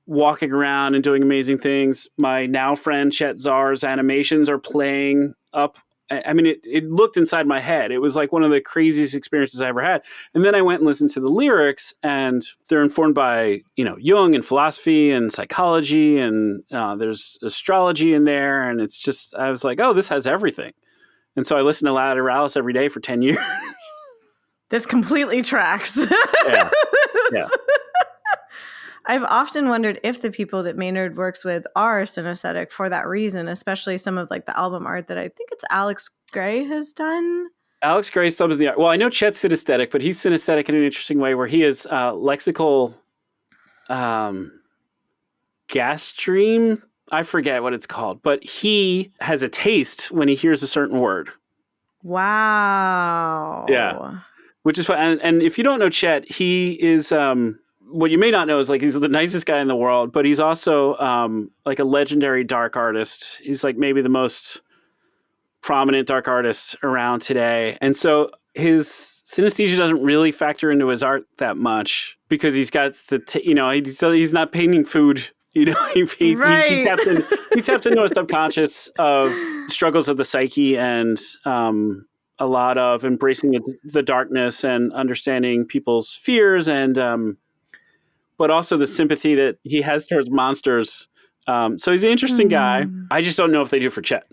walking around and doing amazing things. My now friend Chet Zar's animations are playing up. I mean, it looked inside my head. It was like one of the craziest experiences I ever had. And then I went and listened to the lyrics, and they're informed by, Jung and philosophy and psychology, and there's astrology in there. And it's just, I was like, oh, this has everything. And so I listened to Lateralis every day for 10 years. This completely tracks. Yeah. I've often wondered if the people that Maynard works with are synesthetic for that reason, especially some of like the album art that I think it's Alex Gray has done. Alex Gray's some of the art. Well, I know Chet's synesthetic, but he's synesthetic in an interesting way where he is lexical gas stream. I forget what it's called, but he has a taste when he hears a certain word. Wow. Yeah. Which is fun. And if you don't know Chet, he is... what you may not know is like he's the nicest guy in the world, but he's also like a legendary dark artist. He's like maybe the most prominent dark artist around today. And so his synesthesia doesn't really factor into his art that much because he's got he's not painting food. He taps into a subconscious of struggles of the psyche and a lot of embracing the darkness and understanding people's fears and but also the sympathy that he has towards monsters. So he's an interesting guy. I just don't know if they do for Chet.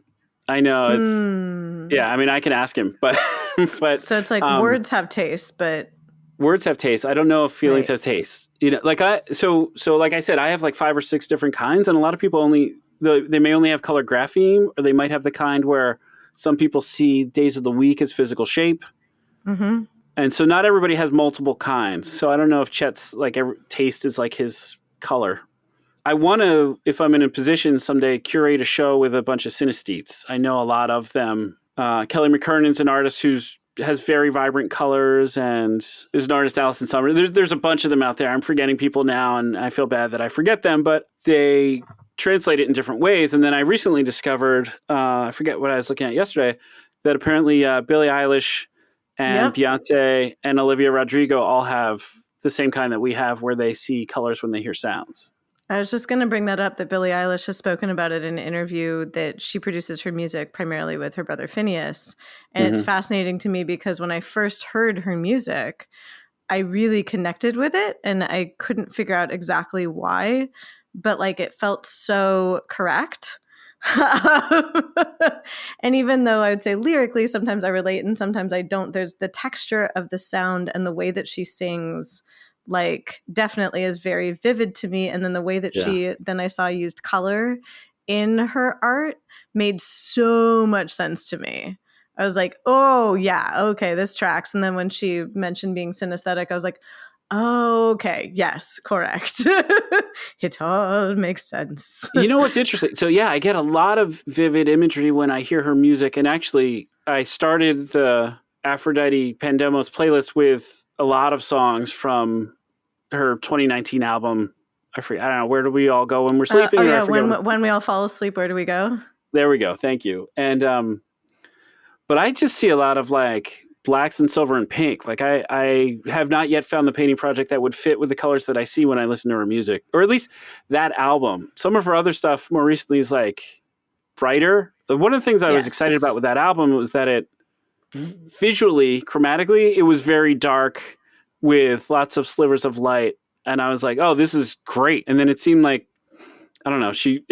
I know it's, I mean, I can ask him, but so it's like words have taste, but words have taste. I don't know if feelings have taste. Like so like I said, I have like 5 or 6 different kinds, and a lot of people they may only have color grapheme, or they might have the kind where some people see days of the week as physical shape. Mm-hmm. And so not everybody has multiple kinds. So I don't know if Chet's like taste is like his color. I want to, if I'm in a position someday, curate a show with a bunch of synesthetes. I know a lot of them. Kelly McKernan's an artist who has very vibrant colors and is an artist, Alison Summer. There's a bunch of them out there. I'm forgetting people now, and I feel bad that I forget them, but they translate it in different ways. And then I recently discovered, I forget what I was looking at yesterday, that apparently Billie Eilish and Beyonce and Olivia Rodrigo all have the same kind that we have, where they see colors when they hear sounds. I was just going to bring that up, that Billie Eilish has spoken about it in an interview, that she produces her music primarily with her brother Phineas. And it's fascinating to me because when I first heard her music, I really connected with it, and I couldn't figure out exactly why, but like it felt so correct. And even though I would say lyrically, sometimes I relate and sometimes I don't, there's the texture of the sound and the way that she sings, like definitely is very vivid to me. And then the way that then I saw used color in her art made so much sense to me. I was like, oh yeah, okay, this tracks. And then when she mentioned being synesthetic, I was like, oh, okay, yes, correct. It all makes sense. You know what's interesting? So yeah, I get a lot of vivid imagery when I hear her music. And actually, I started the Aphrodite Pandemos playlist with a lot of songs from her 2019 album. I don't know, where do we all go when we're sleeping? When we all fall asleep, where do we go? There we go. Thank you. And but I just see a lot of like blacks and silver and pink. Like I have not yet found the painting project that would fit with the colors that I see when I listen to her music, or at least that album. Some of her other stuff more recently is like brighter. One of the things I was excited about with that album was that it visually, chromatically, it was very dark with lots of slivers of light. And I was like, oh, this is great. And then it seemed like, I don't know, she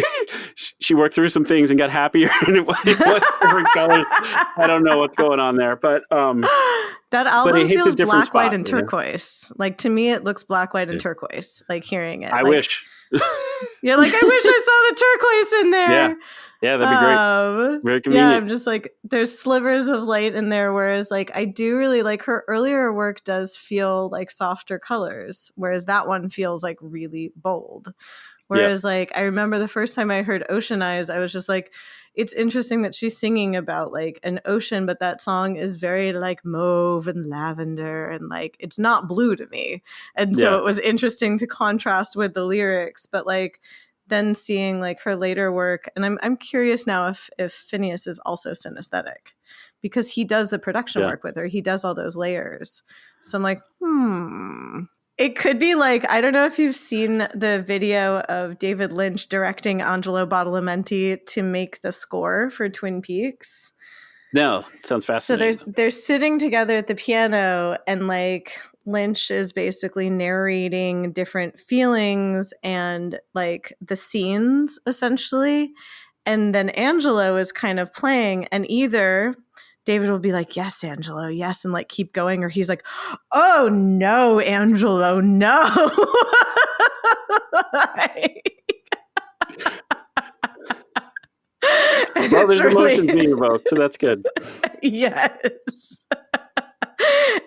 worked through some things and got happier, and it was different colors. I don't know what's going on there, but that album feels black, white, and you know? Turquoise. Like to me, it looks black, white, and turquoise. Like hearing it, I wish. You're like, I wish I saw the turquoise in there. Yeah, that'd be great. Very convenient. Yeah, I'm just like, there's slivers of light in there, whereas like I do really like her earlier work does feel like softer colors, whereas that one feels like really bold. Whereas like I remember the first time I heard Ocean Eyes, I was just like, it's interesting that she's singing about like an ocean, but that song is very like mauve and lavender, and like it's not blue to me. And so it was interesting to contrast with the lyrics, but like then seeing like her later work, and I'm curious now if Phineas is also synesthetic, because he does the production work with her. He does all those layers. So I'm like, It could be like, I don't know if you've seen the video of David Lynch directing Angelo Badalamenti to make the score for Twin Peaks. No, sounds fascinating. So they're sitting together at the piano, and like Lynch is basically narrating different feelings and like the scenes essentially. And then Angelo is kind of playing, and either David will be like, yes, Angelo, yes, and like keep going, or he's like, oh no, Angelo, no. Well, there's emotions being evoked, so that's good. Yes.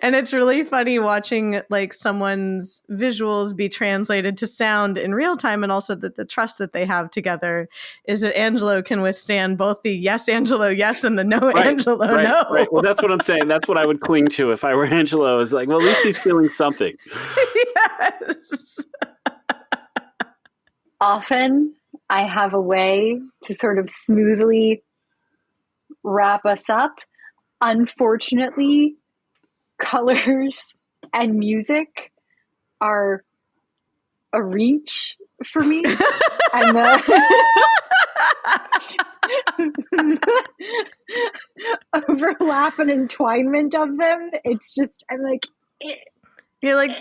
And it's really funny watching like someone's visuals be translated to sound in real time, and also that the trust that they have together is that Angelo can withstand both the yes, Angelo, yes, and the no, Angelo, no. Right. Well, that's what I'm saying. That's what I would cling to if I were Angelo, is like, well, at least he's feeling something. Yes. Often I have a way to sort of smoothly wrap us up. Unfortunately, colors and music are a reach for me. And the overlap and entwinement of them, it's just, I'm like, you're like,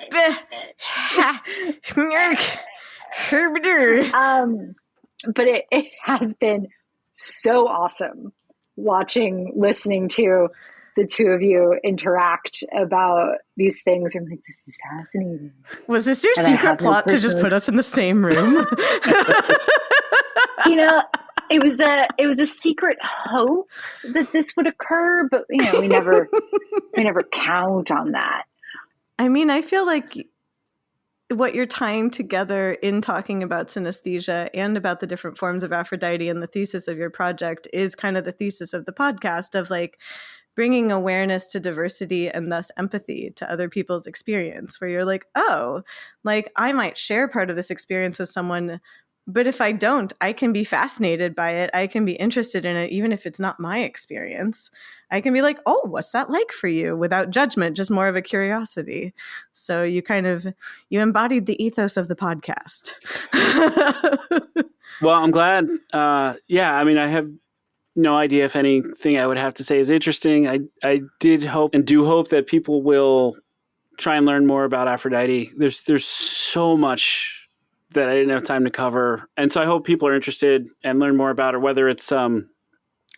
but it has been so awesome listening to the two of you interact about these things. I'm like, this is fascinating. Was this your secret plot to just put us in the same room? You know, it was a secret hope that this would occur, but you know, we never count on that. I mean, I feel like what you're tying together in talking about synesthesia and about the different forms of Aphrodite and the thesis of your project is kind of the thesis of the podcast, of like bringing awareness to diversity and thus empathy to other people's experience, where you're like, oh, like I might share part of this experience with someone, but if I don't, I can be fascinated by it. I can be interested in it, even if it's not my experience. I can be like, oh, what's that like for you? Without judgment, just more of a curiosity. So you embodied the ethos of the podcast. Well, I'm glad. Yeah, I mean, I have no idea if anything I would have to say is interesting. I did hope and do hope that people will try and learn more about Aphrodite. There's so much that I didn't have time to cover. And so I hope people are interested and learn more about her, whether it's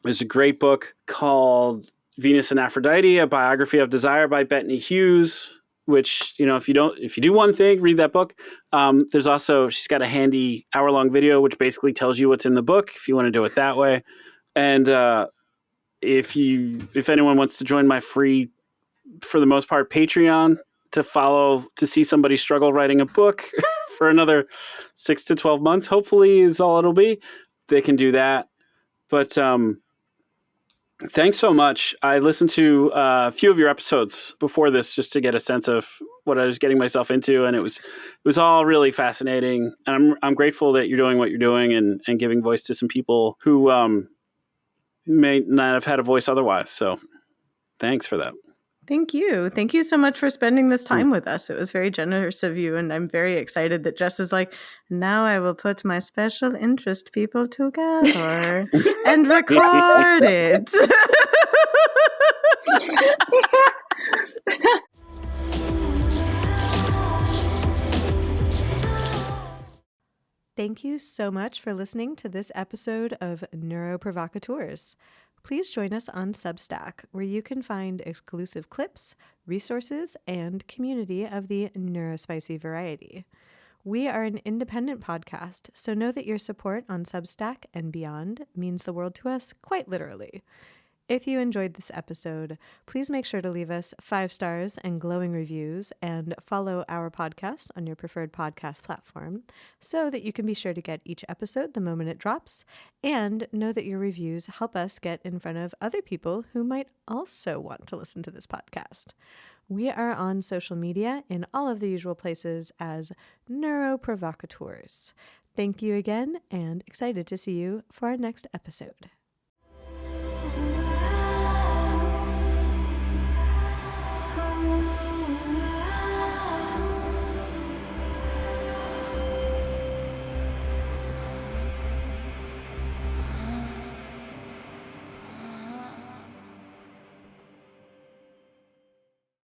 there's a great book called Venus and Aphrodite, A Biography of Desire by Bettany Hughes, which, you know, if you do one thing, read that book. There's also, she's got a handy hour-long video, which basically tells you what's in the book, if you want to do it that way. And if anyone wants to join my free, for the most part, Patreon to see somebody struggle writing a book for another 6 to 12 months, hopefully is all it'll be, they can do that. But thanks so much. I listened to a few of your episodes before this just to get a sense of what I was getting myself into, and it was all really fascinating. And I'm grateful that you're doing what you're doing and giving voice to some people who may not have had a voice otherwise. So thanks for that. Thank you. Thank you so much for spending this time with us. It was very generous of you, and I'm very excited that Jess is like, now I will put my special interest people together and record it. Thank you so much for listening to this episode of Neuroprovocateurs. Please join us on Substack, where you can find exclusive clips, resources, and community of the neurospicy variety. We are an independent podcast, so know that your support on Substack and beyond means the world to us, quite literally. If you enjoyed this episode, please make sure to leave us 5 stars and glowing reviews, and follow our podcast on your preferred podcast platform so that you can be sure to get each episode the moment it drops, and know that your reviews help us get in front of other people who might also want to listen to this podcast. We are on social media in all of the usual places as Neuroprovocateurs. Thank you again, and excited to see you for our next episode.